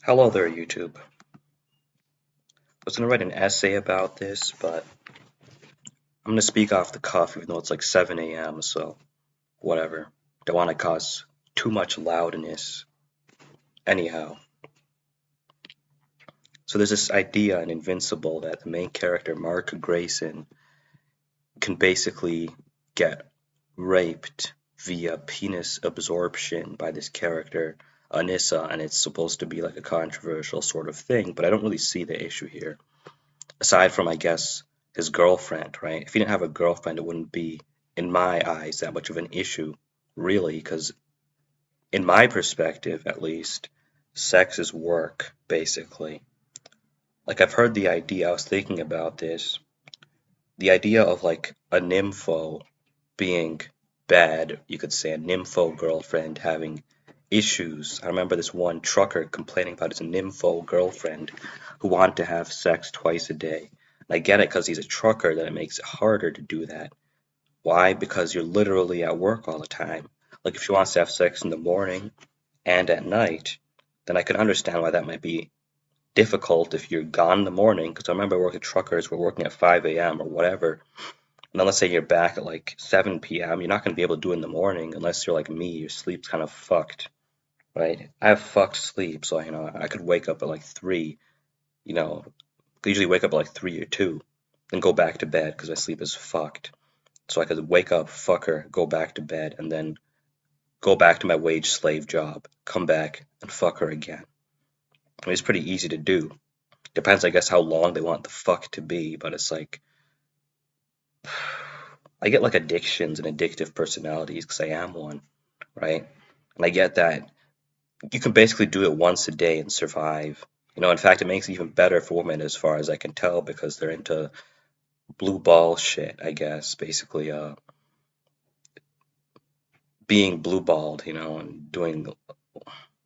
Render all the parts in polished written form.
Hello there, YouTube. I was going to write an essay about this, but I'm going to speak off the cuff even though it's like 7 a.m., so whatever. Don't want to cause too much loudness. Anyhow, so there's this idea in Invincible that the main character, Mark Grayson, can basically get raped via penis absorption by this character, Anissa, and it's supposed to be like a controversial sort of thing, but I don't really see the issue here. Aside from, I guess, his girlfriend, right? If he didn't have a girlfriend, it wouldn't be, in my eyes, that much of an issue, really, because in my perspective, at least, sex is work, basically. Like, I've heard the idea, I was thinking about this, the idea of like a nympho being bad, you could say a nympho girlfriend having issues. I remember this one trucker complaining about his nympho girlfriend who wanted to have sex twice a day. And I get it because he's a trucker that it makes it harder to do that. Why? Because you're literally at work all the time. Like if she wants to have sex in the morning and at night, then I can understand why that might be difficult if you're gone in the morning. Because I remember working truckers were working at 5 a.m. or whatever, and then let's say you're back at like 7 p.m., you're not going to be able to do it in the morning unless you're like me, your sleep's kind of fucked, right? I have fucked sleep, so I could wake up at like 3, you know, I usually wake up at like 3 or 2, then go back to bed because my sleep is fucked. So I could wake up, fuck her, go back to bed, and then go back to my wage slave job, come back and fuck her again. I mean, it's pretty easy to do. Depends, I guess, how long they want the fuck to be, but it's like I get like addictions and addictive personalities because I am one, right? And I get that you can basically do it once a day and survive. In fact, it makes it even better for women as far as I can tell because they're into blue ball shit, I guess, basically being blue balled, and doing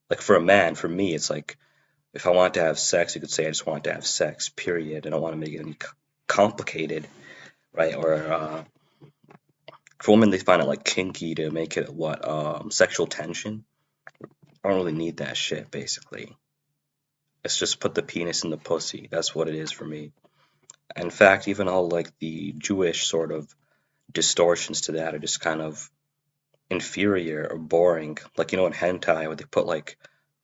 like for a man, for me, it's like if I want to have sex, you could say I just want to have sex, period. I don't want to make it any complicated, right? Or for women, they find it like kinky to make it what sexual tension. I don't really need that shit, basically. It's just put the penis in the pussy. That's what it is for me. In fact, even all like the Jewish sort of distortions to that are just kind of inferior or boring. Like, in hentai, where they put like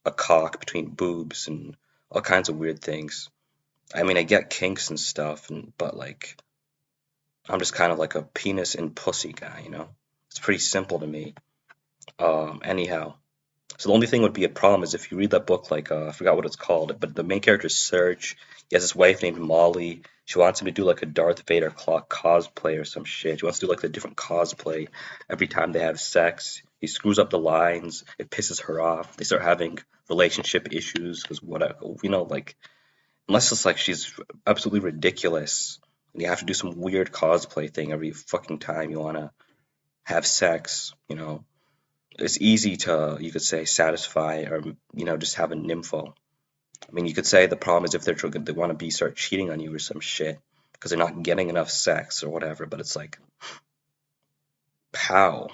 a cock between boobs and all kinds of weird things. I mean, I get kinks and stuff, but like, I'm just kind of like a penis and pussy guy. It's pretty simple to me. Anyhow. So the only thing would be a problem is if you read that book, like I forgot what it's called, but the main character is Serge. He has this wife named Molly. She wants him to do like a Darth Vader cosplay or some shit. She wants to do like a different cosplay every time they have sex. He screws up the lines. It pisses her off. They start having relationship issues because like unless it's like she's absolutely ridiculous and you have to do some weird cosplay thing every fucking time you want to have sex. It's easy to, you could say, satisfy or, just have a nympho. I mean, you could say the problem is if they want to start cheating on you or some shit because they're not getting enough sex or whatever, but it's like, how?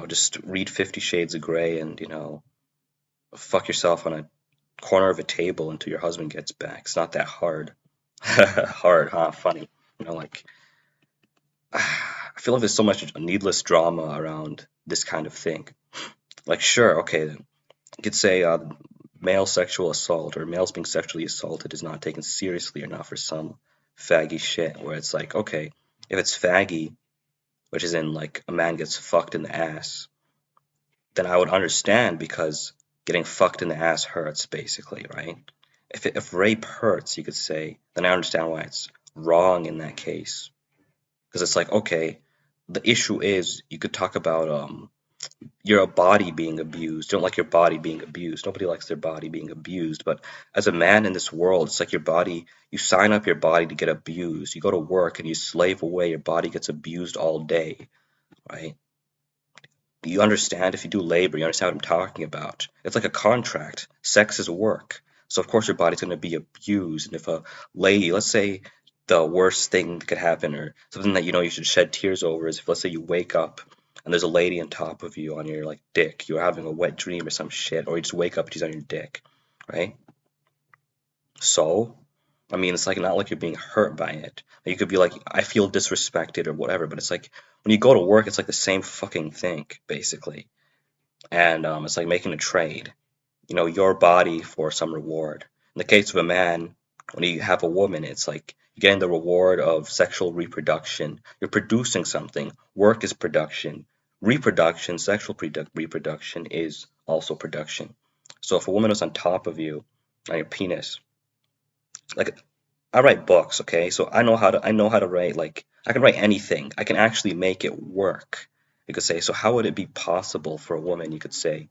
Just read 50 Shades of Grey and, fuck yourself on a corner of a table until your husband gets back. It's not that hard. Hard, huh? Funny. Like, I feel like there's so much needless drama around this kind of thing. Like, sure, okay, you could say male sexual assault or males being sexually assaulted is not taken seriously enough for some faggy shit where it's like, okay, if it's faggy, which is in like a man gets fucked in the ass, then I would understand because getting fucked in the ass hurts basically, right? If rape hurts, you could say, then I understand why it's wrong in that case. Because it's like, okay, the issue is you could talk about your body being abused. You don't like your body being abused. Nobody likes their body being abused. But as a man in this world, it's like your body, you sign up your body to get abused. You go to work and you slave away, your body gets abused all day, right? You understand if you do labor, you understand what I'm talking about. It's like a contract. Sex is work. So of course your body's going to be abused. And if a lady, let's say the worst thing that could happen or something that you should shed tears over is if let's say you wake up and there's a lady on top of you on your like dick, you're having a wet dream or some shit, or you just wake up and she's on your dick, right? So, I mean, it's like not like you're being hurt by it. You could be like, I feel disrespected or whatever, but it's like when you go to work, it's like the same fucking thing, basically. And it's like making a trade, your body for some reward. In the case of a man, when you have a woman, it's like you're getting the reward of sexual reproduction. You're producing something. Work is production. Reproduction, sexual reproduction is also production. So if a woman is on top of you, on your penis, like I write books, okay? So I know how to write, like I can write anything. I can actually make it work. You could say, so how would it be possible for a woman, you could say,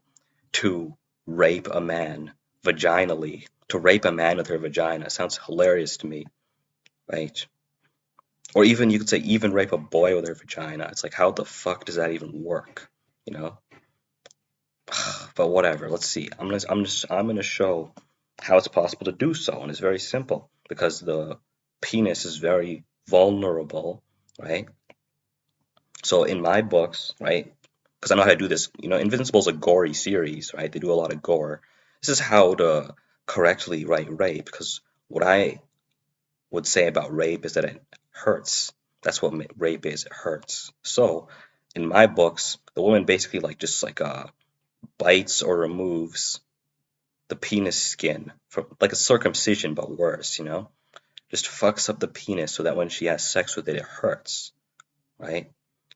to rape a man vaginally, to rape a man with her vagina? Sounds hilarious to me, right? Or even you could say even rape a boy with her vagina. It's like how the fuck does that even work? You know? But whatever. Let's see. I'm gonna show how it's possible to do so, and it's very simple because the penis is very vulnerable, right? So in my books, right, because I know how to do this, Invincible's a gory series, right? They do a lot of gore. This is how to correctly write rape, because what I would say about rape is that it hurts. That's what rape is. It hurts. So in my books, the woman basically just bites or removes the penis skin for like a circumcision, but worse, just fucks up the penis so that when she has sex with it, it hurts, right?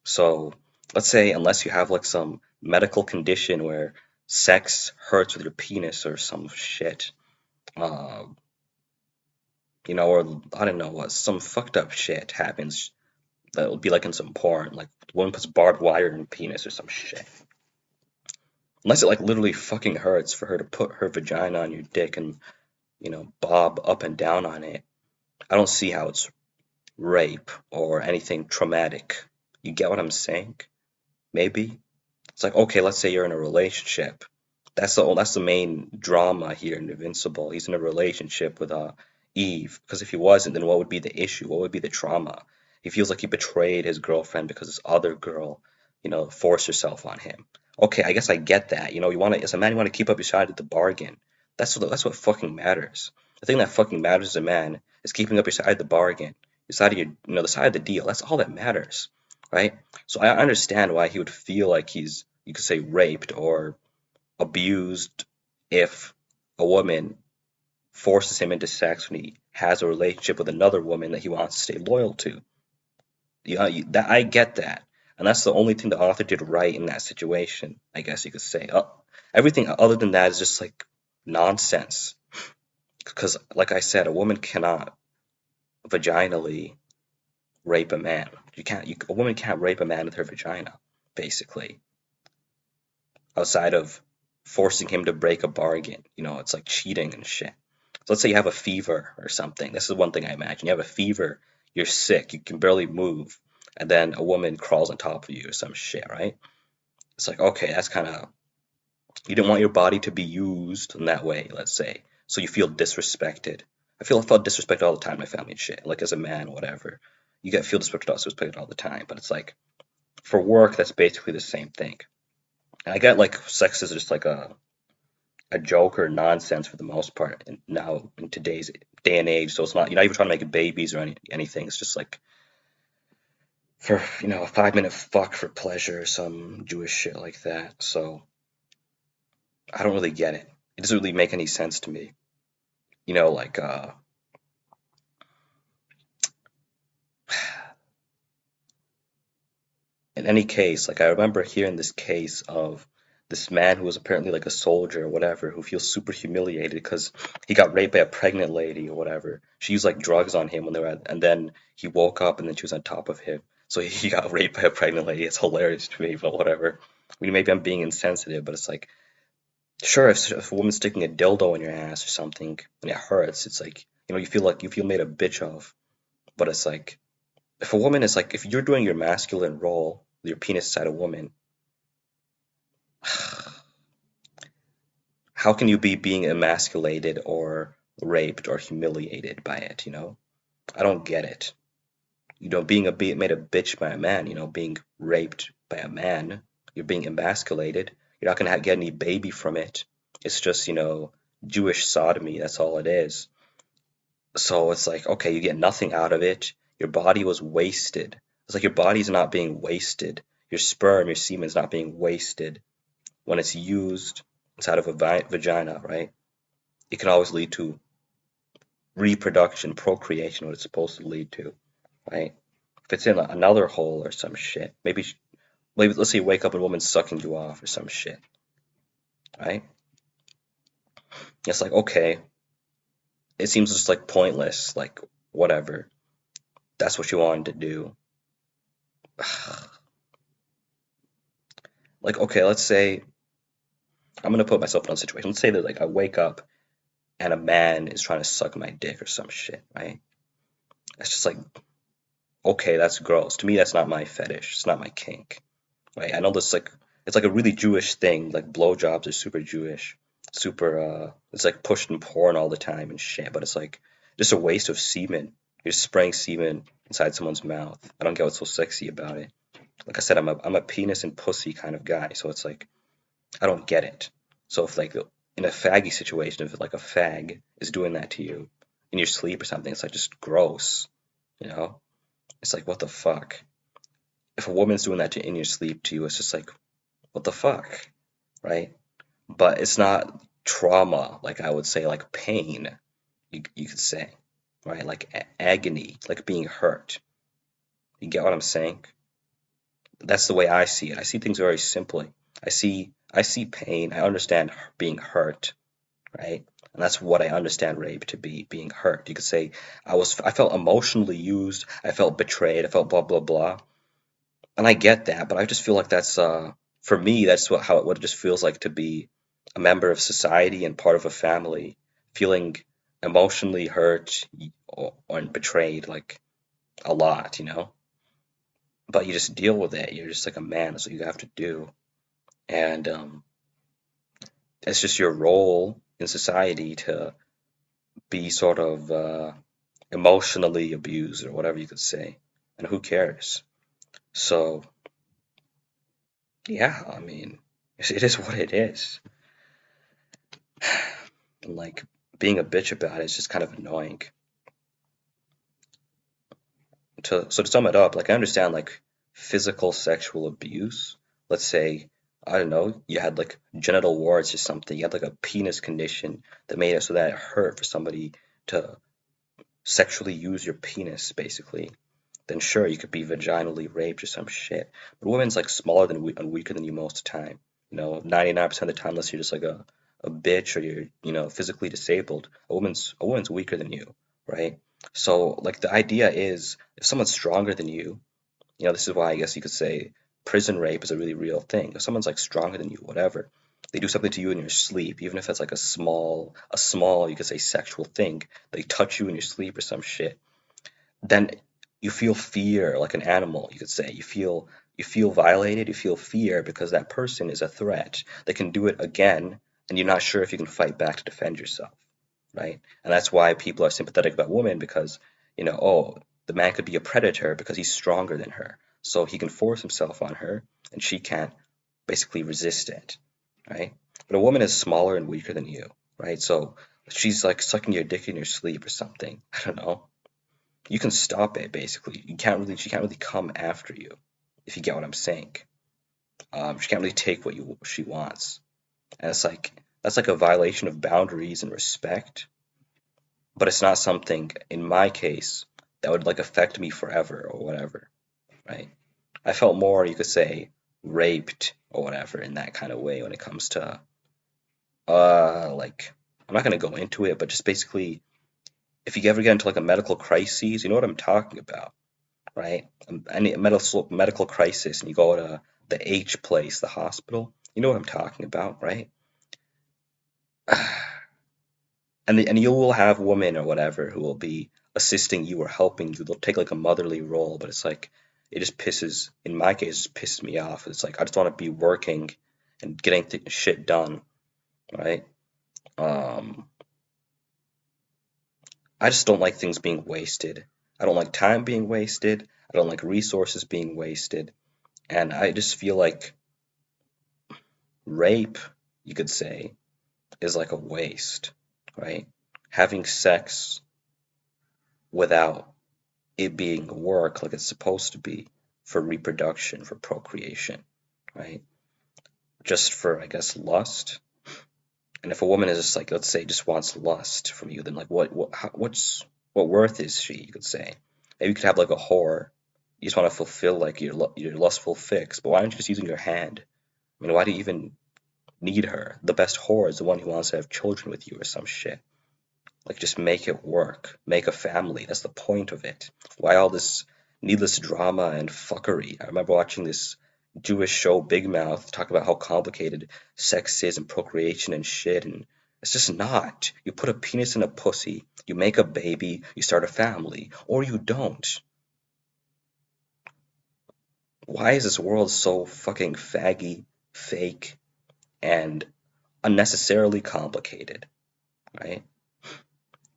So let's say unless you have like some medical condition where sex hurts with your penis or some shit, uh, or I don't know what, some fucked up shit happens that will be like in some porn, like the woman puts barbed wire in her penis or some shit. Unless it like literally fucking hurts for her to put her vagina on your dick and, bob up and down on it, I don't see how it's rape or anything traumatic. You get what I'm saying? Maybe? It's like, okay, let's say you're in a relationship. That's the main drama here in Invincible. He's in a relationship with Eve. Because if he wasn't, then what would be the issue? What would be the trauma? He feels like he betrayed his girlfriend because this other girl, forced herself on him. Okay, I guess I get that. As a man, you want to keep up your side of the bargain. That's what fucking matters. The thing that fucking matters as a man is keeping up your side of the bargain, your side of the side of the deal. That's all that matters, right? So I understand why he would feel like he's, you could say, raped or abused if a woman forces him into sex when he has a relationship with another woman that he wants to stay loyal to. That I get that, and that's the only thing the author did right in that situation. I guess you could say. Everything other than that is just like nonsense. Because, like I said, a woman cannot vaginally rape a man. A woman can't rape a man with her vagina, basically, outside of forcing him to break a bargain. It's like cheating and shit. So let's say you have a fever or something. This is one thing I imagine. You have a fever, you're sick, you can barely move, and then a woman crawls on top of you or some shit, right? It's like, okay, that's kind of, you didn't want your body to be used in that way, let's say. So you feel disrespected. I felt disrespected all the time in my family and shit. Like as a man, whatever. Feel disrespected all the time. But it's like, for work, that's basically the same thing. And I get like sex is just like a joke or nonsense for the most part now in today's day and age. So it's not, you're not even trying to make babies or anything. It's just like for, a 5 minute fuck for pleasure, some Jewish shit like that. So I don't really get it. It doesn't really make any sense to me. Like in any case, like I remember hearing this case of this man who was apparently like a soldier or whatever, who feels super humiliated because he got raped by a pregnant lady or whatever. She used like drugs on him when they were and then he woke up and then she was on top of him. So he got raped by a pregnant lady. It's hilarious to me, but whatever. I mean, maybe I'm being insensitive, but it's like, sure, if a woman's sticking a dildo in your ass or something and it hurts, it's like, you feel made a bitch of. But it's like, if a woman is like, if you're doing your masculine role with your penis inside a woman, how can you be being emasculated or raped or humiliated by it? I don't get it. Being made a bitch by a man, being raped by a man, you're being emasculated. You're not gonna get any baby from it. It's just, Jewish sodomy. That's all it is. So it's like, okay, you get nothing out of it. Your body was wasted. It's like your body's not being wasted. Your sperm, your semen's not being wasted when it's used inside of a vagina, right? It can always lead to reproduction, procreation, what it's supposed to lead to, right? If it's in another hole or some shit, maybe let's say you wake up and a woman's sucking you off or some shit, right? It's like, okay, it seems just like pointless, like whatever. That's what you wanted to do. Like, okay, let's say I'm gonna put myself in a situation. Let's say that like I wake up and a man is trying to suck my dick or some shit, right? It's just like, okay, that's gross. To me, that's not my fetish. It's not my kink, right? I know this like it's like a really Jewish thing. Like blowjobs are super Jewish, super. It's like pushed in porn all the time and shit. But it's like just a waste of semen. You're just spraying semen inside someone's mouth. I don't get what's so sexy about it. Like I said, I'm a penis and pussy kind of guy, so it's like I don't get it. So if like in a faggy situation, if like a fag is doing that to you in your sleep or something, it's like just gross, you know? It's like what the fuck? If a woman's doing that in your sleep to you, it's just like what the fuck, right? But it's not trauma, like I would say, like pain, you could say, right? Like agony, like being hurt. You get what I'm saying? That's the way I see it. I see things very simply. I see pain. I understand being hurt, right? And that's what I understand rape to be, being hurt. You could say I felt emotionally used, I felt betrayed, I felt blah blah blah. And I get that, but I just feel like that's for me, that's what it just feels like to be a member of society and part of a family, feeling emotionally hurt or betrayed like a lot, you know? But you just deal with it. You're just like a man, that's what you have to do. And it's just your role in society to be sort of emotionally abused or whatever you could say. And who cares? So, yeah, I mean, it is what it is. And like being a bitch about it is just kind of annoying. So to sum it up, like I understand like physical sexual abuse. Let's say, I don't know, you had like genital warts or something. You had like a penis condition that made it so that it hurt for somebody to sexually use your penis, basically. Then sure, you could be vaginally raped or some shit. But a woman's like smaller than and weaker than you most of the time. 99% of the time, unless you're just like a bitch or you're, physically disabled, a woman's weaker than you, right? So like the idea is if someone's stronger than you, this is why I guess you could say prison rape is a really real thing. If someone's like stronger than you, whatever, they do something to you in your sleep, even if it's like a small, you could say sexual thing, they touch you in your sleep or some shit, then you feel fear like an animal, you could say. You feel violated, you feel fear because that person is a threat. They can do it again, and you're not sure if you can fight back to defend yourself, right? And that's why people are sympathetic about women because, oh, the man could be a predator because he's stronger than her. So he can force himself on her and she can't basically resist it, right? But a woman is smaller and weaker than you, right? So she's like sucking your dick in your sleep or something. I don't know. You can stop it basically. She can't really come after you, if you get what I'm saying. She can't really take what she wants, and it's like that's like a violation of boundaries and respect. But it's not something in my case that would like affect me forever or whatever, right? I felt more, you could say, raped or whatever in that kind of way when it comes to like I'm not gonna go into it, but just basically if you ever get into like a medical crisis, you know what I'm talking about, right? Any medical crisis, and you go to the H place, the hospital. You know what I'm talking about, right? And you will have women or whatever who will be assisting you or helping you. They'll take like a motherly role, but it's like it just pisses. In my case, it just pisses me off. It's like I just want to be working and getting shit done, right? Um, I just don't like things being wasted. I don't like time being wasted. I don't like resources being wasted. And I just feel like rape, you could say, is like a waste, right? Having sex, without it being work like it's supposed to be for reproduction, for procreation, right? Just for, I guess, lust. And if a woman is just like, let's say, just wants lust from you, then like, what worth is she? You could say. Maybe you could have like a whore. You just want to fulfill like your lustful fix, but why aren't you just using your hand? I mean, why do you even need her? The best whore is the one who wants to have children with you or some shit. Like, just make it work. Make a family. That's the point of it. Why all this needless drama and fuckery? I remember watching this Jewish show, Big Mouth, talk about how complicated sex is and procreation and shit, and it's just not. You put a penis in a pussy, you make a baby, you start a family, or you don't. Why is this world so fucking faggy, fake, and unnecessarily complicated, right?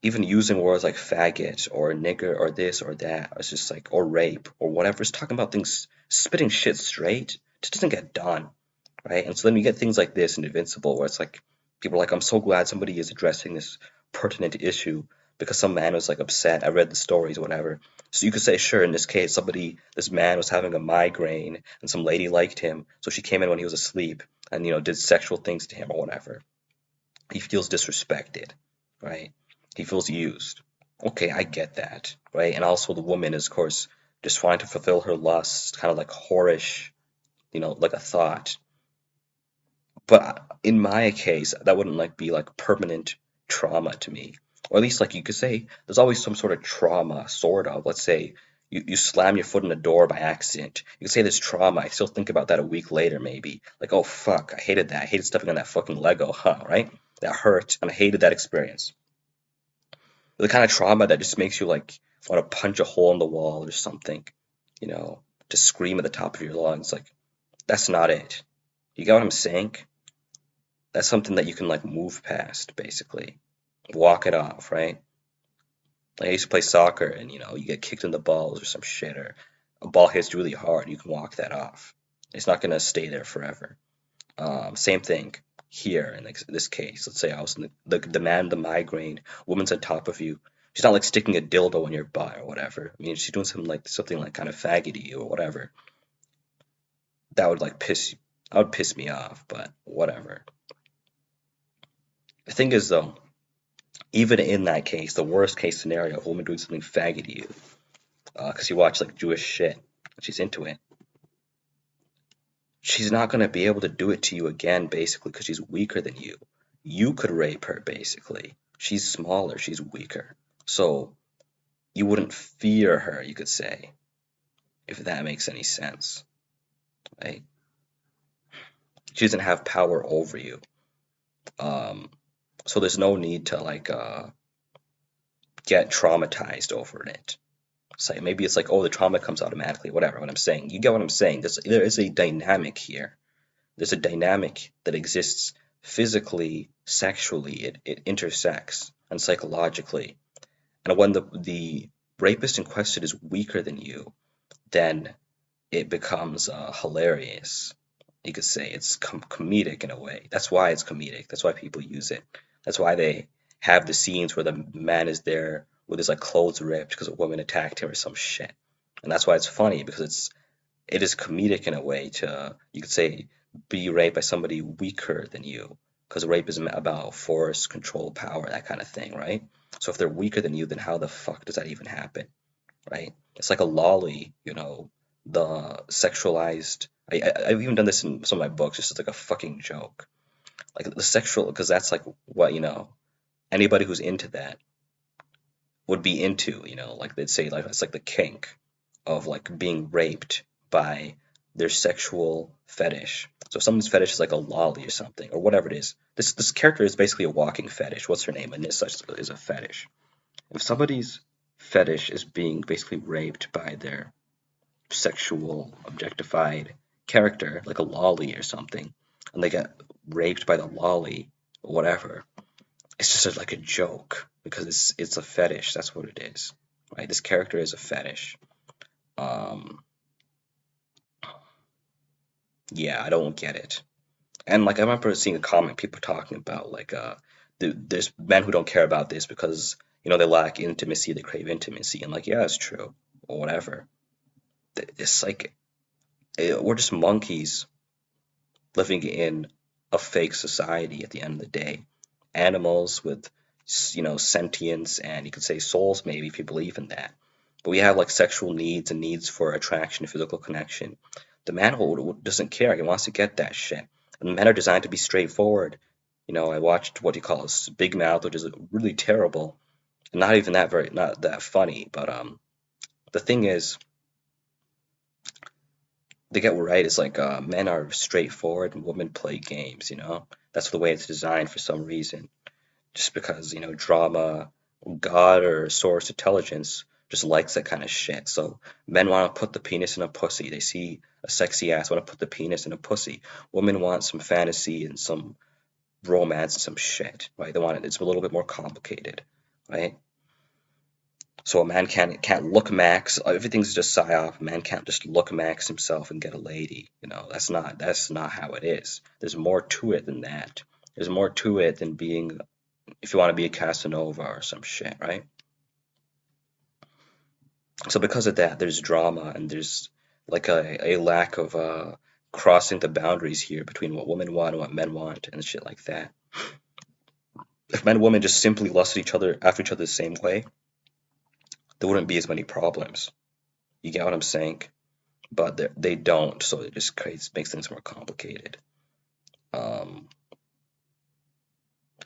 Even using words like faggot or nigger or this or that, it's just like, or rape or whatever, it's talking about things, spitting shit straight, just doesn't get done, right? And so then you get things like this in Invincible where it's like, people are like, I'm so glad somebody is addressing this pertinent issue because some man was like upset. I read the stories or whatever. So you could say, sure, in this case, this man was having a migraine and some lady liked him, so she came in when he was asleep and, did sexual things to him or whatever. He feels disrespected, right? He feels used. Okay, I get that, right? And also the woman is, of course, just trying to fulfill her lust, kind of like whorish, like a thought. But in my case, that wouldn't like be like permanent trauma to me. Or at least like you could say there's always some sort of trauma, sort of. Let's say you slam your foot in a door by accident. You could say there's trauma. I still think about that a week later, maybe. Like, oh fuck, I hated that. I hated stepping on that fucking Lego, huh, right? That hurt, and I hated that experience. The kind of trauma that just makes you like want to punch a hole in the wall or something, you know, to scream at the top of your lungs. Like, that's not it. You get what I'm saying? That's something that you can like move past, basically. Walk it off, right? Like I used to play soccer and you get kicked in the balls or some shit, or a ball hits really hard, you can walk that off. It's not gonna stay there forever. Same thing here in this case. Let's say I was in the man, the migraine, woman's on top of you. She's not like sticking a dildo in your butt or whatever. I mean, she's doing something like kind of faggy to you or whatever. That would like piss me off, but whatever. The thing is though, even in that case, the worst case scenario, a woman doing something faggy to you, because you watch like Jewish shit, and she's into it, she's not gonna be able to do it to you again, basically, because she's weaker than you. You could rape her, basically. She's smaller, she's weaker. So you wouldn't fear her, you could say, if that makes any sense, right? She doesn't have power over you. So there's no need to like get traumatized over it. Say maybe it's like, oh, the trauma comes automatically, whatever. What I'm saying, you get what I'm saying. There is a dynamic here. There's a dynamic that exists physically, sexually. It intersects, and psychologically. And when the rapist in question is weaker than you, then it becomes hilarious. You could say it's comedic in a way. That's why it's comedic. That's why people use it. That's why they have the scenes where the man is there with his like clothes ripped because a woman attacked him or some shit. And that's why it's funny, because it is comedic in a way to, you could say, be raped by somebody weaker than you, because rape is about force, control, power, that kind of thing, right? So if they're weaker than you, then how the fuck does that even happen, right? It's like a lolly, the sexualized. I've even done this in some of my books, just as like a fucking joke. Like the sexual, because that's like what, anybody who's into that would be into, like they'd say like it's like the kink of like being raped by their sexual fetish. So if someone's fetish is like a lolly or something, or whatever it is, this character is basically a walking fetish. What's her name? And this is a fetish. If somebody's fetish is being basically raped by their sexual objectified character, like a lolly or something, and they get raped by the lolly or whatever, it's just like a joke because it's a fetish. That's what it is, right? This character is a fetish. Um, yeah, I don't get it. And like I remember seeing a comment, people talking about like there's men who don't care about this because they lack intimacy, they crave intimacy. And like, yeah, it's true, or whatever. It's like we're just monkeys living in a fake society at the end of the day. Animals with, sentience and you could say souls, maybe, if you believe in that. But we have like sexual needs and needs for attraction and physical connection. The man doesn't care. He wants to get that shit. And men are designed to be straightforward. I watched what he calls Big Mouth, which is really terrible. Not even not that funny. But the thing is, they get right. It's like men are straightforward and women play games. That's the way it's designed for some reason. Just because drama, God or source intelligence just likes that kind of shit. So men want to put the penis in a pussy. They see a sexy ass, want to put the penis in a pussy. Women want some fantasy and some romance and some shit, right? They want it. It's a little bit more complicated, right? So a man can't look max. Everything's just psyop. A man can't just look max himself and get a lady. That's not how it is. There's more to it than that. There's more to it than being, if you want to be a Casanova or some shit, right? So because of that, there's drama and there's like a lack of crossing the boundaries here between what women want and what men want and shit like that. If men and women just simply lusted after each other the same way, there wouldn't be as many problems. You get what I'm saying? But they don't, so it just makes things more complicated. And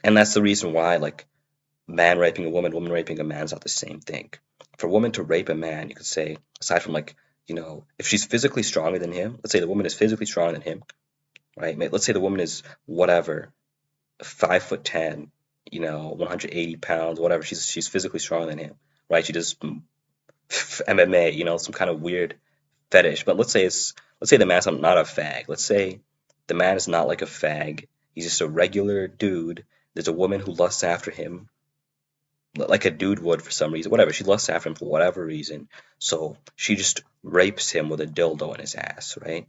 that's the reason why, like, man raping a woman, woman raping a man is not the same thing. For a woman to rape a man, you could say, aside from like, if she's physically stronger than him, let's say the woman is physically stronger than him, right? Let's say the woman is whatever, 5'10", 180 pounds, whatever. She's physically stronger than him, right? She does MMA, some kind of weird fetish. But let's say the man's not a fag. Let's say the man is not like a fag. He's just a regular dude. There's a woman who lusts after him like a dude would for some reason. Whatever. She lusts after him for whatever reason. So she just rapes him with a dildo in his ass, right?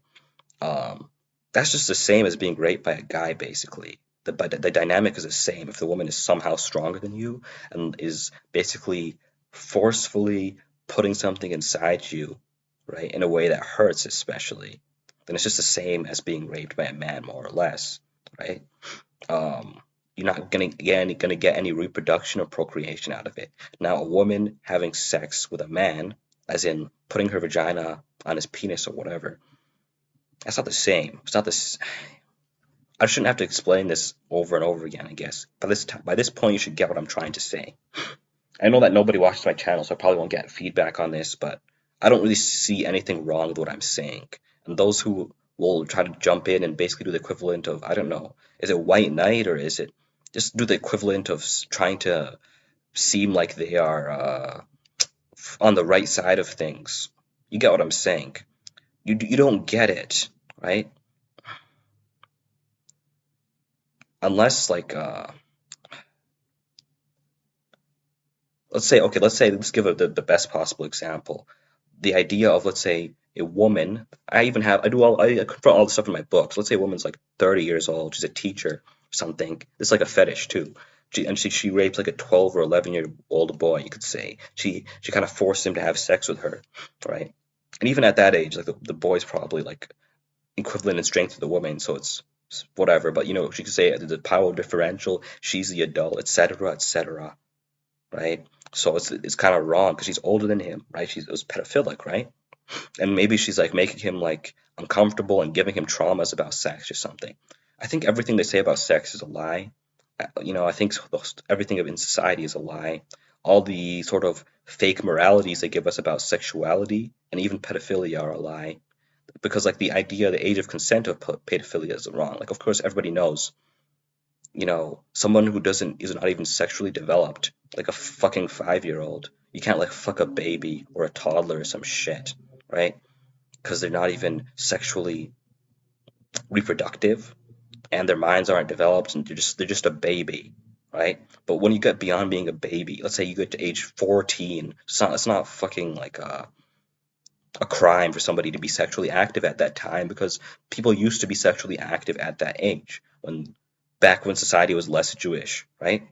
That's just the same as being raped by a guy, basically. The dynamic is the same. If the woman is somehow stronger than you and is basically forcefully putting something inside you, right, in a way that hurts, especially, then it's just the same as being raped by a man, more or less, right? You're not gonna get any reproduction or procreation out of it. Now, a woman having sex with a man, as in putting her vagina on his penis or whatever, that's not the same. It's not this. I shouldn't have to explain this over and over again, I guess. By this point, you should get what I'm trying to say. I know that nobody watches my channel, so I probably won't get feedback on this, but I don't really see anything wrong with what I'm saying. And those who will try to jump in and basically do the equivalent of, I don't know, is it white knight or is it just do the equivalent of trying to seem like they are on the right side of things? You get what I'm saying. You don't get it, right? Unless like let's give the best possible example. The idea of, let's say, a woman, I confront all the stuff in my books. Let's say a woman's like 30 years old, she's a teacher or something. It's like a fetish too. She rapes like a 12 or 11-year-old boy, you could say. She kind of forced him to have sex with her, right? And even at that age, like the boy's probably like equivalent in strength to the woman, so it's whatever. But she could say the power differential, she's the adult, etc., etc., right? So it's kind of wrong because she's older than him, right? It was pedophilic, right? And maybe she's like making him like uncomfortable and giving him traumas about sex or something. I think everything they say about sex is a lie. I think everything in society is a lie. All the sort of fake moralities they give us about sexuality and even pedophilia are a lie. Because like the idea, the age of consent of pedophilia is wrong. Like, of course, everybody knows, someone who is not even sexually developed, like a fucking 5-year-old, you can't like fuck a baby or a toddler or some shit, right? Because they're not even sexually reproductive and their minds aren't developed and they're just a baby, right? But when you get beyond being a baby, let's say you get to age 14, it's not fucking like a crime for somebody to be sexually active at that time because people used to be sexually active at that age when back when society was less Jewish, right?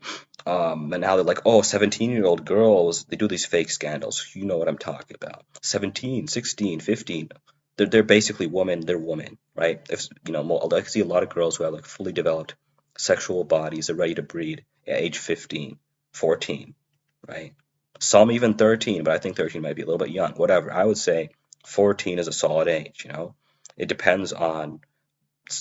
And now they're like, oh, 17-year-old girls, they do these fake scandals. You know what I'm talking about. 17, 16, 15. They're basically women, they're women, right? If you know, I see a lot of girls who have like fully developed sexual bodies, they're ready to breed at age 15, 14, right? Some even 13, but I think 13 might be a little bit young. Whatever. I would say 14 is a solid age, you know? It depends on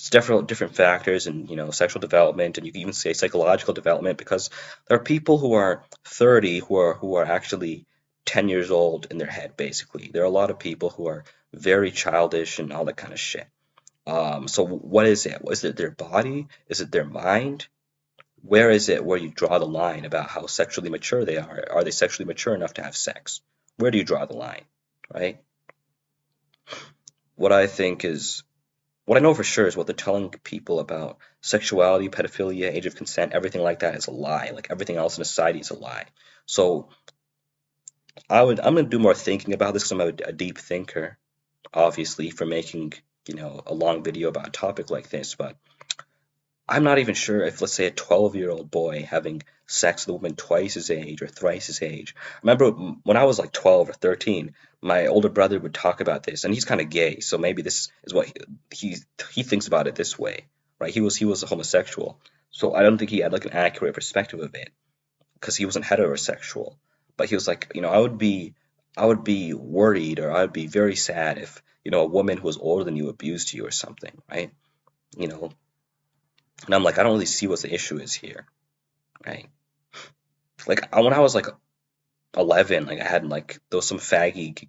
different factors and sexual development, and you can even say psychological development, because there are people who are 30 who are actually 10 years old in their head. Basically, there are a lot of people who are very childish and all that kind of shit. So what is it? Is it their body? Is it their mind? Where is it where you draw the line about how sexually mature they are? Are they sexually mature enough to have sex? Where do you draw the line, right? What I think is What I know for sure is what they're telling people about sexuality, pedophilia, age of consent, everything like that is a lie. Like everything else in society is a lie. So I'm gonna do more thinking about this because I'm a deep thinker, obviously, for making, a long video about a topic like this. But I'm not even sure if, let's say, a 12-year-old boy having sex with a woman twice his age or thrice his age. I remember when I was like 12 or 13, my older brother would talk about this, and he's kind of gay, so maybe this is what he he thinks about it this way, right? He was a homosexual, so I don't think he had like an accurate perspective of it because he wasn't heterosexual. But he was like, I would be worried, or I would be very sad if a woman who was older than you abused you or something, right? You know, and I'm like, I don't really see what the issue is here, right? Like when I was like 11, like I had like there was some faggy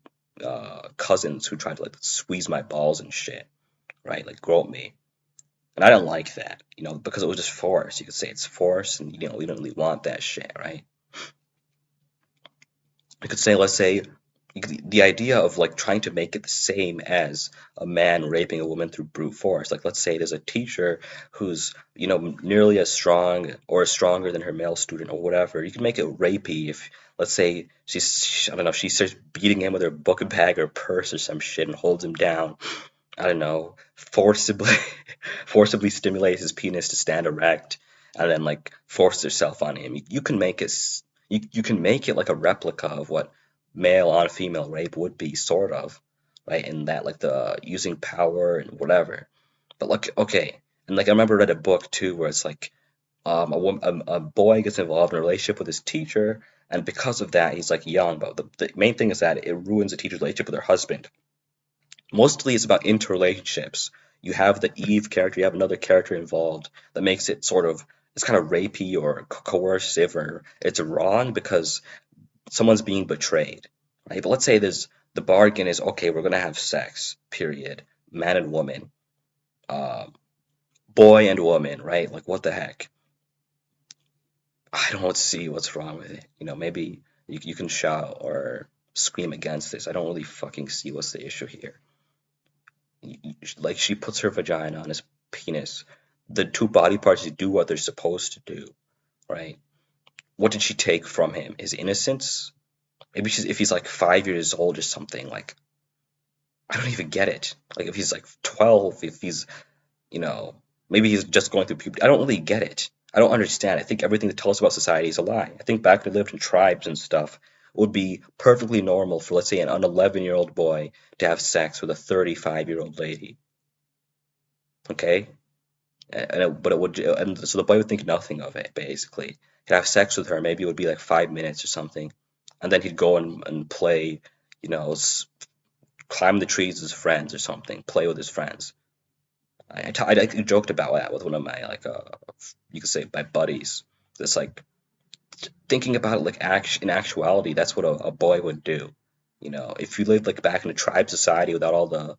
cousins who tried to like squeeze my balls and shit, right? Like grope me, and I didn't like that, because it was just force. You could say it's force, and we don't really want that shit, right? You could say, let's say, the idea of like trying to make it the same as a man raping a woman through brute force. Like, let's say there's a teacher who's, nearly as strong or stronger than her male student or whatever. You can make it rapey if, let's say, I don't know, she starts beating him with her book bag or purse or some shit and holds him down. I don't know, forcibly, forcibly stimulates his penis to stand erect, and then like forces herself on him. You can make it, you can make it like a replica of what male on female rape would be, sort of, right? In that like the using power and whatever. But like, okay, and like I remember I read a book too where it's like a boy gets involved in a relationship with his teacher, and because of that he's like young. But the main thing is that it ruins the teacher's relationship with her husband. Mostly it's about interrelationships. You have the Eve character, you have another character involved that makes it sort of, it's kind of rapey or coercive, or it's wrong because someone's being betrayed, right? But let's say the bargain is, okay, we're gonna have sex, period, man and woman, uh, boy and woman, right? Like what the heck? I don't see what's wrong with it. Maybe you can shout or scream against this. I don't really fucking see what's the issue here. Like she puts her vagina on his penis. The two body parts do what they're supposed to do, right? What did she take from him? His innocence? Maybe if he's like 5 years old or something, like I don't even get it. Like if he's like 12, if he's, you know, maybe he's just going through puberty. I don't really get it. I don't understand. I think everything that tells us about society is a lie. I think back when we lived in tribes and stuff, it would be perfectly normal for, let's say, an 11-year-old boy to have sex with a 35-year-old lady. Okay? But it would, and so the boy would think nothing of it. Basically, he'd have sex with her. Maybe it would be like 5 minutes or something, and then he'd go and play, you know, climb the trees with his friends or something, play with his friends. I joked about that with one of my like you could say my buddies. It's like thinking about it like in actuality, that's what a boy would do. If you lived like back in a tribe society without all the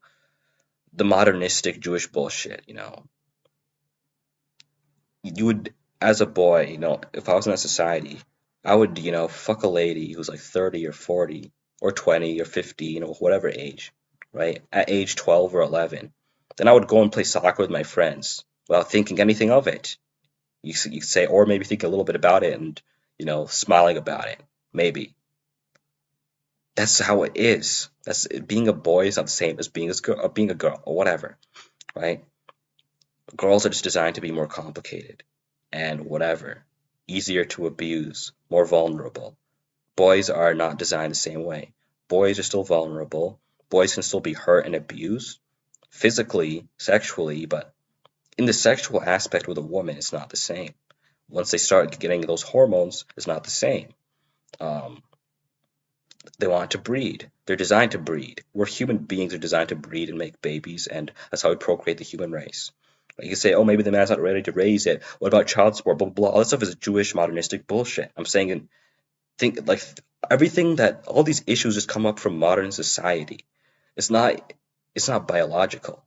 modernistic Jewish bullshit, you would, as a boy, if I was in that society, I would, fuck a lady who's like 30 or 40 or 20 or 15 or whatever age, right? At age 12 or 11. Then I would go and play soccer with my friends without thinking anything of it. You could say, or maybe think a little bit about it and, smiling about it. Maybe. That's how it is. Being a boy is not the same as being a girl or whatever, right? Girls are just designed to be more complicated and whatever, easier to abuse, more vulnerable. Boys are not designed the same way. Boys are still vulnerable. Boys can still be hurt and abused physically, sexually, but in the sexual aspect with a woman, it's not the same. Once they start getting those hormones, it's not the same. Um, they want to breed. They're designed to breed. We're human beings are designed to breed and make babies, and that's how we procreate the human race. You can say, oh, maybe the man's not ready to raise it. What about child support? Blah, blah, blah. All that stuff is Jewish modernistic bullshit. I'm saying, think like everything that all these issues just come up from modern society. It's not, it's not biological,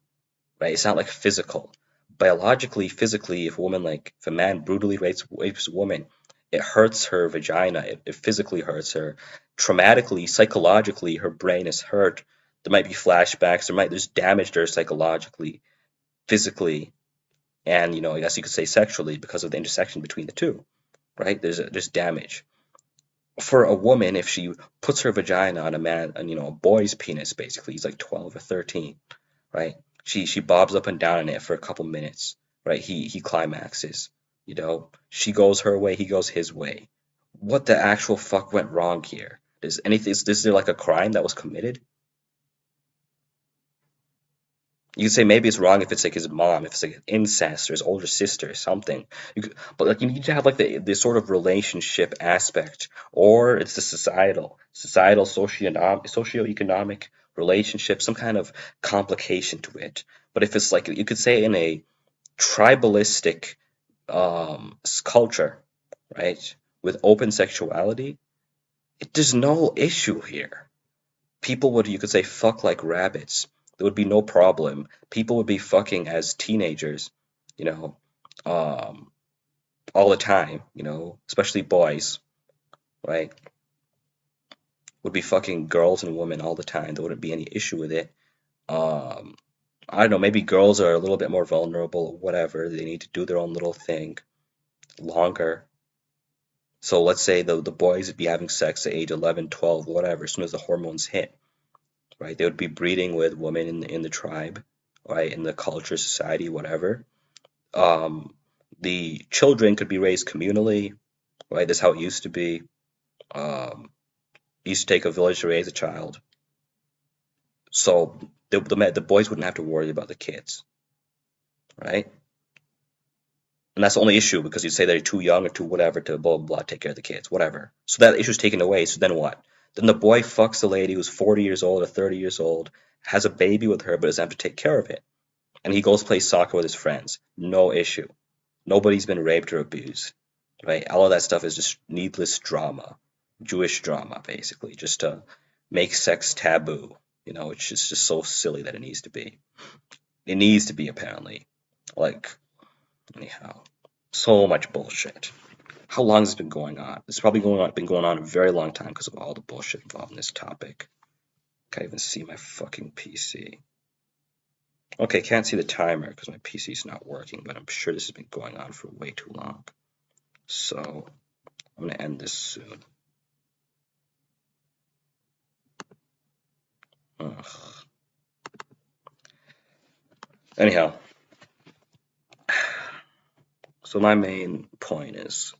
right? It's not like physical. Biologically, physically, if a man brutally rapes a woman, it hurts her vagina. It physically hurts her. Traumatically, psychologically, her brain is hurt. There might be flashbacks. There's damage to her psychologically, physically, and I guess you could say sexually because of the intersection between the two, right? There's damage. For a woman, if she puts her vagina on a man, and a boy's penis, basically, he's like 12 or 13, right? She bobs up and down in it for a couple minutes, right? He climaxes, She goes her way, he goes his way. What the actual fuck went wrong here? Is there like a crime that was committed? You could say maybe it's wrong if it's like his mom, if it's like incest or his older sister or something. But like you need to have like the sort of relationship aspect, or it's the societal socioeconomic relationship, some kind of complication to it. But if it's like you could say in a tribalistic culture, right, with open sexuality, there's no issue here. People would, you could say, fuck like rabbits. There would be no problem. People would be fucking as teenagers, you know, um, all the time, especially boys, right? Would be fucking girls and women all the time. There wouldn't be any issue with it. Um, I don't know, maybe girls are a little bit more vulnerable or whatever. They need to do their own little thing longer. So let's say the boys would be having sex at age 11, 12, whatever, as soon as the hormones hit, right? They would be breeding with women in the tribe, right? In the culture, society, whatever. Um, the children could be raised communally, right? That's how it used to be. Um, it used to take a village to raise a child. So the boys wouldn't have to worry about the kids, right? And that's the only issue because you'd say they're too young or too whatever to blah, blah, blah, take care of the kids, whatever. So that issue's taken away. So then what? Then the boy fucks a lady who's 40 years old or 30 years old, has a baby with her, but doesn't have to take care of it. And he goes play soccer with his friends. No issue. Nobody's been raped or abused, right? All of that stuff is just needless drama, Jewish drama, basically, just to make sex taboo. It's just so silly that it needs to be. It needs to be, apparently. Like, anyhow, so much bullshit. How long has this been going on? It's probably been going on a very long time because of all the bullshit involved in this topic. Can't even see my fucking PC. Okay, can't see the timer because my PC's not working, but I'm sure this has been going on for way too long. So, I'm going to end this soon. Ugh. Anyhow, so my main point is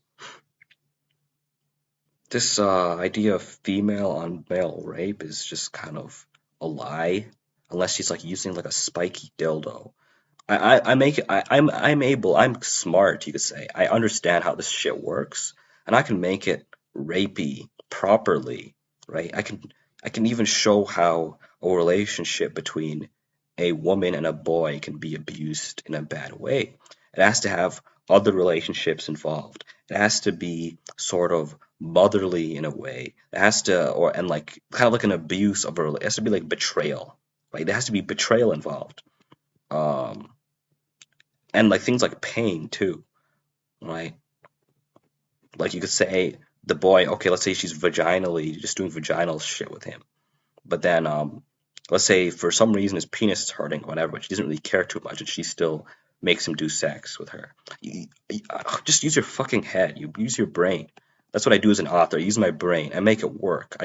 this idea of female on male rape is just kind of a lie, unless she's like using like a spiky dildo. I make it. I'm smart. You could say I understand how this shit works, and I can make it rapey properly, right? I can even show how a relationship between a woman and a boy can be abused in a bad way. It has to have other relationships involved. It has to be sort of motherly in a way. It has to, or and like kind of like an abuse of a. It has to be like betrayal, right? There has to be betrayal involved. Um, and like things like pain too, right? Like you could say the boy, okay, let's say she's vaginally just doing vaginal shit with him, but then let's say for some reason his penis is hurting, or whatever, but she doesn't really care too much, and she still makes him do sex with her. Just use your fucking head. You use your brain. That's what I do as an author. I use my brain. I make it work.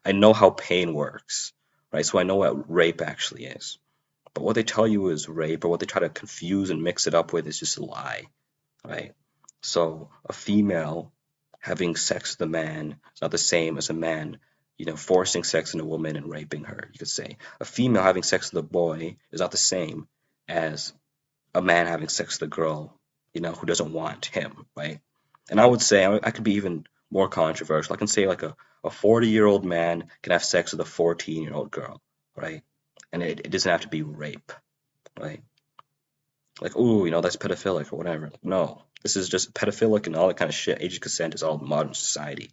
I know how pain works, right? So I know what rape actually is. but what they tell you is rape, or what they try to confuse and mix it up with is just a lie, right? So a female having sex with a man is not the same as a man, forcing sex on a woman and raping her, you could say. A female having sex with a boy is not the same as a man having sex with a girl, who doesn't want him, right? And I would say I could be even more controversial. I can say like a 40-year-old man can have sex with a 14-year-old girl, right? And it doesn't have to be rape, right? Like, ooh, that's pedophilic or whatever. No, this is just pedophilic and all that kind of shit. Age of consent is all modern society.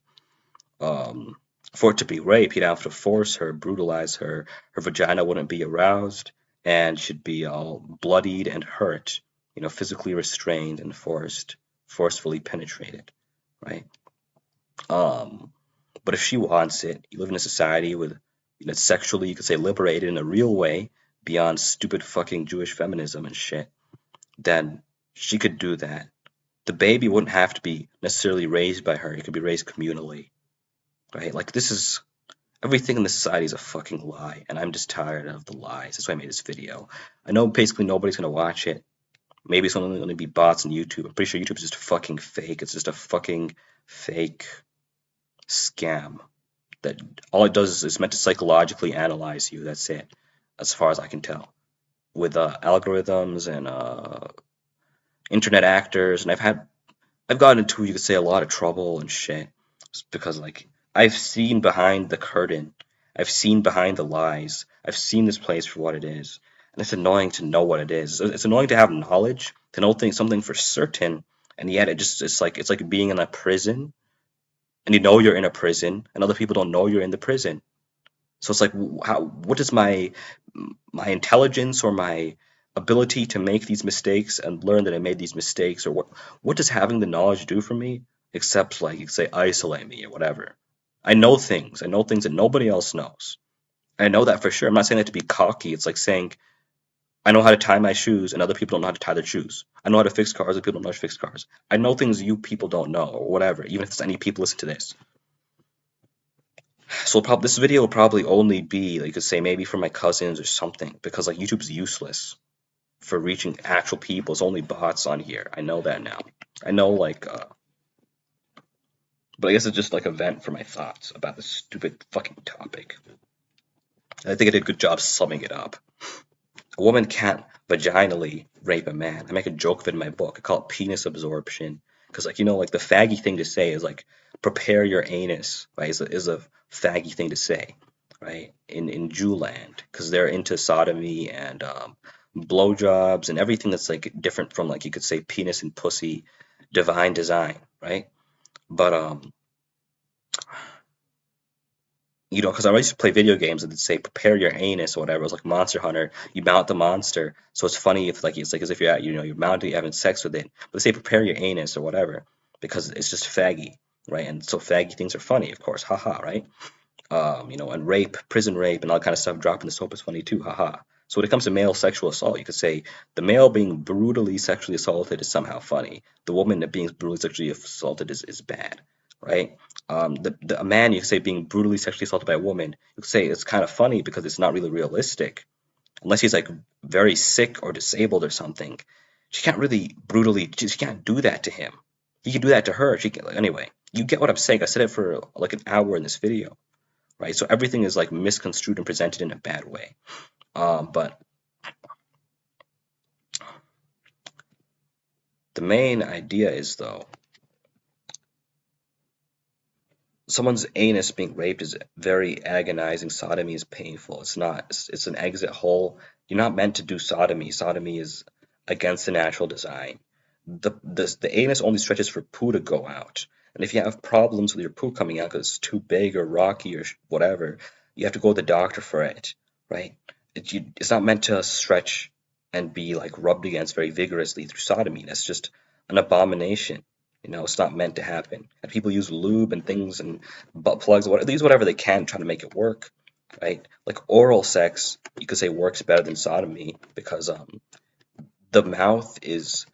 Um, for it to be rape, he'd have to force her, brutalize her. Her vagina wouldn't be aroused, and she'd be all bloodied and hurt, physically restrained and forcefully penetrated, right? Um, but if she wants it, you live in a society with, sexually, you could say, liberated in a real way beyond stupid fucking Jewish feminism and shit, then she could do that. The baby wouldn't have to be necessarily raised by her. It could be raised communally, right? Like this is everything in this society is a fucking lie, and I'm just tired of the lies. That's why I made this video. I know basically nobody's gonna watch it. Maybe it's only gonna be bots on YouTube. I'm pretty sure YouTube is just fucking fake. It's just a fucking fake scam that all it does is meant to psychologically analyze you. That's it, as far as I can tell. With algorithms and internet actors, and I've gotten into, you could say, a lot of trouble and shit because like I've seen behind the curtain, I've seen behind the lies, I've seen this place for what it is, and it's annoying to know what it is. It's annoying to have knowledge, to know something for certain, and yet it's like being in a prison, and you're in a prison, and other people don't know you're in the prison. So it's like, what does my intelligence or my ability to make these mistakes and learn that I made these mistakes, or what does having the knowledge do for me, except like you say isolate me or whatever? I know things that nobody else knows. I know that for sure. I'm not saying that to be cocky. It's like saying I know how to tie my shoes and other people don't know how to tie their shoes. I know how to fix cars, other people don't know how to fix cars. I know things you people don't know or whatever, even if it's any people listen to this. So this video will probably only be, like, you could say, maybe for my cousins or something, because like YouTube's useless for reaching actual people. It's only bots on here. I know that now. I know, like, but I guess it's just like a vent for my thoughts about this stupid fucking topic. I think I did a good job summing it up. A woman can't vaginally rape a man. I make a joke of it in my book. I call it penis absorption. Because, like, like the faggy thing to say is, like, prepare your anus, right? Is a faggy thing to say, right? In Jewland. Because they're into sodomy and blowjobs and everything that's, like, different from, like, you could say penis and pussy, divine design, right? But, because I used to play video games and they'd say prepare your anus or whatever. It was like Monster Hunter. You mount the monster, so it's funny if like it's like as if you're mounting, you're having sex with it. But they say prepare your anus or whatever because it's just faggy, right? And so faggy things are funny, of course, haha, right? And rape, prison rape, and all that kind of stuff. Dropping the soap is funny too, haha. So when it comes to male sexual assault, you could say the male being brutally sexually assaulted is somehow funny. The woman that being brutally sexually assaulted is bad, right? A man, you could say, being brutally sexually assaulted by a woman, you could say it's kind of funny because it's not really realistic. Unless he's like very sick or disabled or something, she can't really she can't do that to him. He can do that to her. Anyway, you get what I'm saying. I said it for like an hour in this video, right? So everything is like misconstrued and presented in a bad way. But the main idea is, though, someone's anus being raped is very agonizing. Sodomy is painful. It's not. It's an exit hole. You're not meant to do sodomy. Sodomy is against the natural design. The anus only stretches for poo to go out. And if you have problems with your poo coming out because it's too big or rocky or whatever, you have to go to the doctor for it, right? It's not meant to stretch and be like rubbed against very vigorously through sodomy. That's just an abomination. It's not meant to happen. And people use lube and things and butt plugs, they use whatever they can trying to make it work, right? Like oral sex, you could say works better than sodomy because the mouth is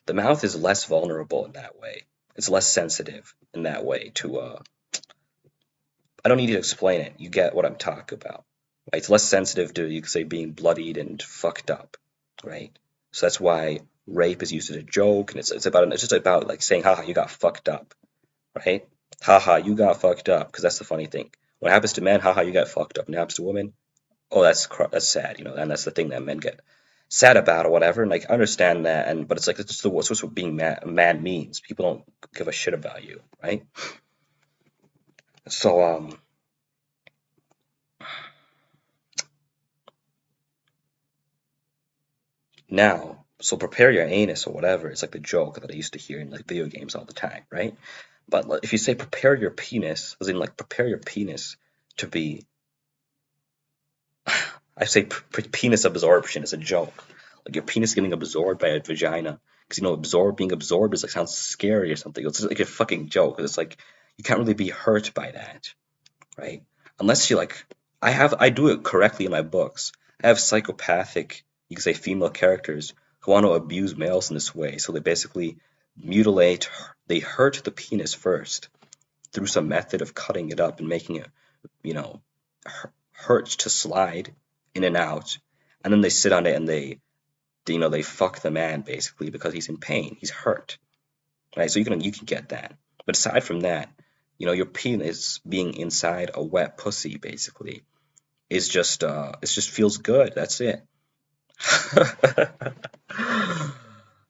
the mouth is less vulnerable in that way. It's less sensitive in that way to I don't need to explain it. You get what I'm talking about, right? It's less sensitive to, you could say, being bloodied and fucked up, right? So that's why rape is used as a joke, and it's just about like saying, haha, you got fucked up, right? Haha, you got fucked up, because that's the funny thing. When it happens to men, haha, you got fucked up. When it happens to women, oh, that's sad, and that's the thing that men get sad about or whatever. And like, I understand that, but it's like it's just what's what being a man means. People don't give a shit about you, right? So now, so prepare your anus or whatever. It's like the joke that I used to hear in like video games all the time, right? But like, if you say prepare your penis, as in like prepare your penis to be, I say penis absorption is a joke. Like your penis getting absorbed by a vagina, because being absorbed is like sounds scary or something. It's like a fucking joke. It's like you can't really be hurt by that, right? Unless you like, I do it correctly in my books. I have psychopathic, you could say, female characters who want to abuse males in this way. So they basically mutilate, they hurt the penis first through some method of cutting it up and making it, you know, hurt to slide in and out, and then they sit on it and they fuck the man basically because he's in pain, he's hurt, right? So you can get that, but aside from that, your penis being inside a wet pussy basically is just it just feels good. That's it.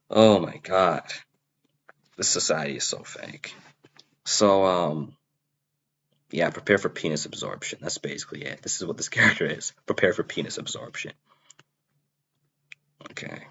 Oh my god, this society is so fake. So yeah, prepare for penis absorption. That's basically it. This is what this character is. Prepare for penis absorption. Okay.